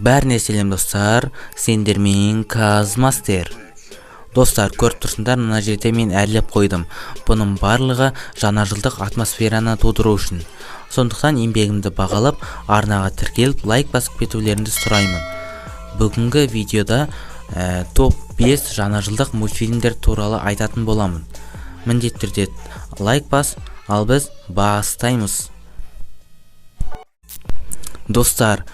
Бәріне сәлем достар, сендер мен Казмастер. Достар, көріп тұрсыңдар, мына жерде мен әрлеп қойдым. Бұның барлығы жаңа жылдық атмосфераны тудыру үшін. Сондықтан еңбегімді бағалап, арнаға тіркеліп, лайк басып кетулеріңді сұраймын. Бүгінгі видеода топ 5 жаңа жылдық мультфильмдер туралы айтатын боламын. Міндетті түрде лайк бас, ал біз бастаймыз. Достар,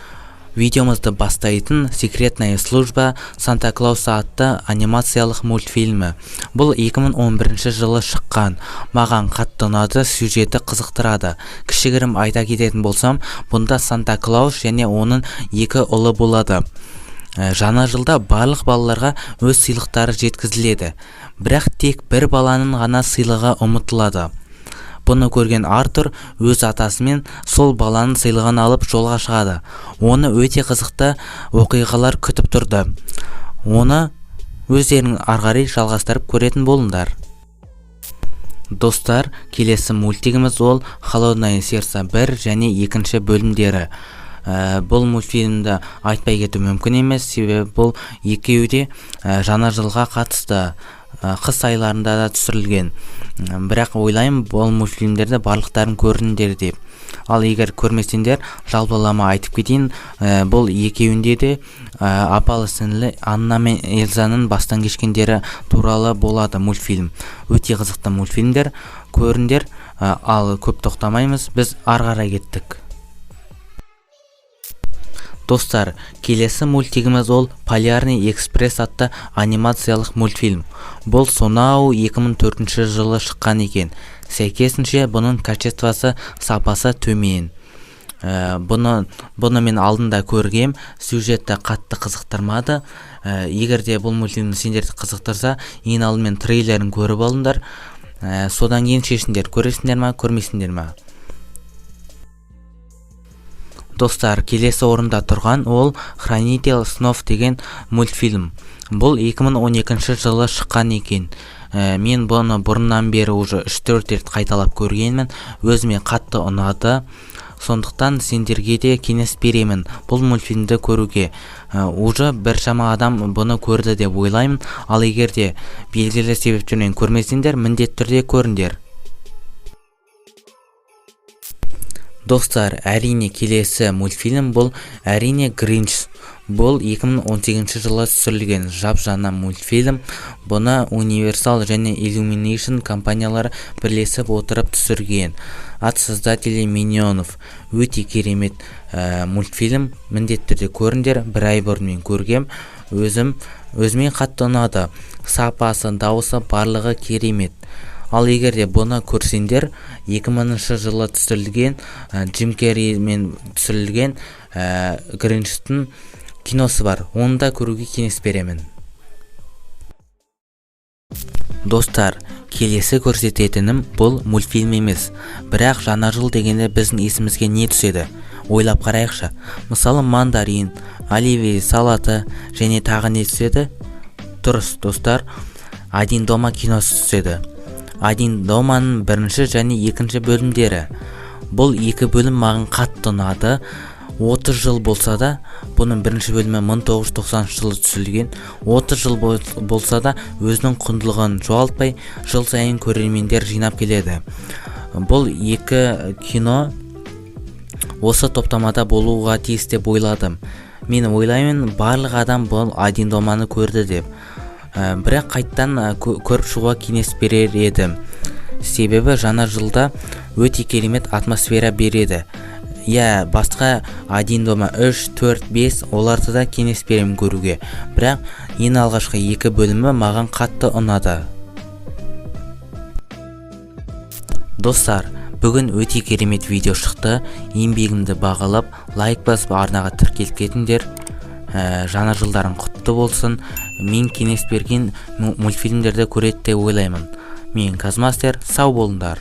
видеомызды бастайтын «Секретная служба Санта-Клауса» атты анимациялық мультфильмі. Бұл 2011 жылы шыққан. Маған қатты ұнады, сюжеті қызықтырады. Кішігірім айта кететін болсам, бұнда Санта-Клаус және оның 2 ұлы болады. Жаңа жылда барлық балаларға өз сыйлықтары жеткізіледі. Бірақ тек бір баланың ғана сыйлығы ұмытылады. Бұны көрген Артур өз атасымен сол баланың сыйлығын алып жолға шығады. Оны өте қызықты оқиғалар күтіп тұрды. Оны өздерінің арғарай жалғастырып көретін болыңдар. Достар, келесі мультигіміз ол «Холодное сердце» 1 және 2 бөлімдері. Бұл мультфильмді айтпай кету мүмкін емес, себебі бұл екеуі де жаңа жылға қатысты. Қыс айларында да түсірілген. Бірақ ойлаймын, бұл мультфильмдерді барлықтарын көрдіңдер деп. Ал егер көрмесеңдер, жалпылама айтып кетейін, бұл екеуінде де апалы-сіңлі Анна мен Эльзаның бастан кешкендері туралы болады мультфильм. Өте қызықты мультфильмдер, көріңдер, ал көп тоқтамаймыз, біз арғара кеттік. Достар, келесі мультигіміз ол «Полярный экспресс» атты анимациялық мультфильм. Бұл сонау 2004 жылы шыққан екен. Сәйкесінше бұның качествосы, сапасы төмен. Бұны мен алдында көргем, сюжетті қатты қызықтырмады. Егер де бұл мультфильмді сендерді қызықтырса, ең алдымен трейлерін көріп алыңдар. Содан кейін шешіңдер, көресіңдер ма, көрмейсіңдер ма. Достар, келесі орында тұрған ол «Хранитель снов» деген мультфильм. Бұл 2012 жылы шыққан екен. Мен бұны бұрыннан бері уже 3-4 рет қайталап көргенмін, өзіме қатты ұнады. Сондықтан сендерге де кеңес беремін бұл мультфильмді көруге. Уже біршама адам бұны көрді деп ойлаймын, ал егер де белгілі себептермен көрмесеңдер, міндетті түрде көріңдер. Достар, әрине келесі мультфильм бұл әрине «Гринч». Бұл 2018 жылы түсірілген жап-жаңа мультфильм. Бұны Universal және Illumination компаниялары бірлесіп отырып түсірген. От создателей Миньонов. Өте керемет мультфильм. Міндетті түрде көріңдер. Бір ай бұрын мен көргем. Өзіме қатты ұнады. Сапасы, дауысы барлығы керемет. Ал егер де бұны көрсеңдер, 2000 жылы түсірілген, Джим Керримен түсірілген Гринчтің киносы бар. Оны да көруге кеңес беремін. Достар, келесі көрсететінім бұл мультфильм емес. Бірақ жаңа жыл дегенде біздің есімізге не түседі? Ойлап қарайықшы. Мысалы, мандарин, оливье салаты және тағы не түседі? Дұрыс, достар, «Один дома» киносы түседі. «Один доманың» 1 және 2 бөлімдері. Бұл 2 бөлім маған қатты ұнады. 30 жыл болса да, бұның 1 бөлімі 1990 жылы түсірілген. 30 жыл болса да, өзінің құндылығын жоғалтпай, жыл сайын көрермендер жинап келеді. Бұл 2 кино осы топтамада болуға тиіс деп ойладым. Мен ойлаймын, барлық адам бұл «Один доманы» көрді деп. Бірақ қайттан көріп шығуға кеңес берер едім. Себебі жаңа жылда өте керемет атмосфера береді. Басқа «Один дома» 3, 4, 5 оларды да кеңес беремін көруге. Бірақ ең алғашқы 2 бөлімі маған қатты ұнады. Достар, бүгін өте керемет видео шықты. Еңбегімді бағалап, лайк басып арнаға тіркеліп кетіңдер. Жаңа жылдарың құтты болсын. Мен кеңес берген мультфильмдерді көреді деп ойлаймын. Мен Казмастер, сау болыңдар.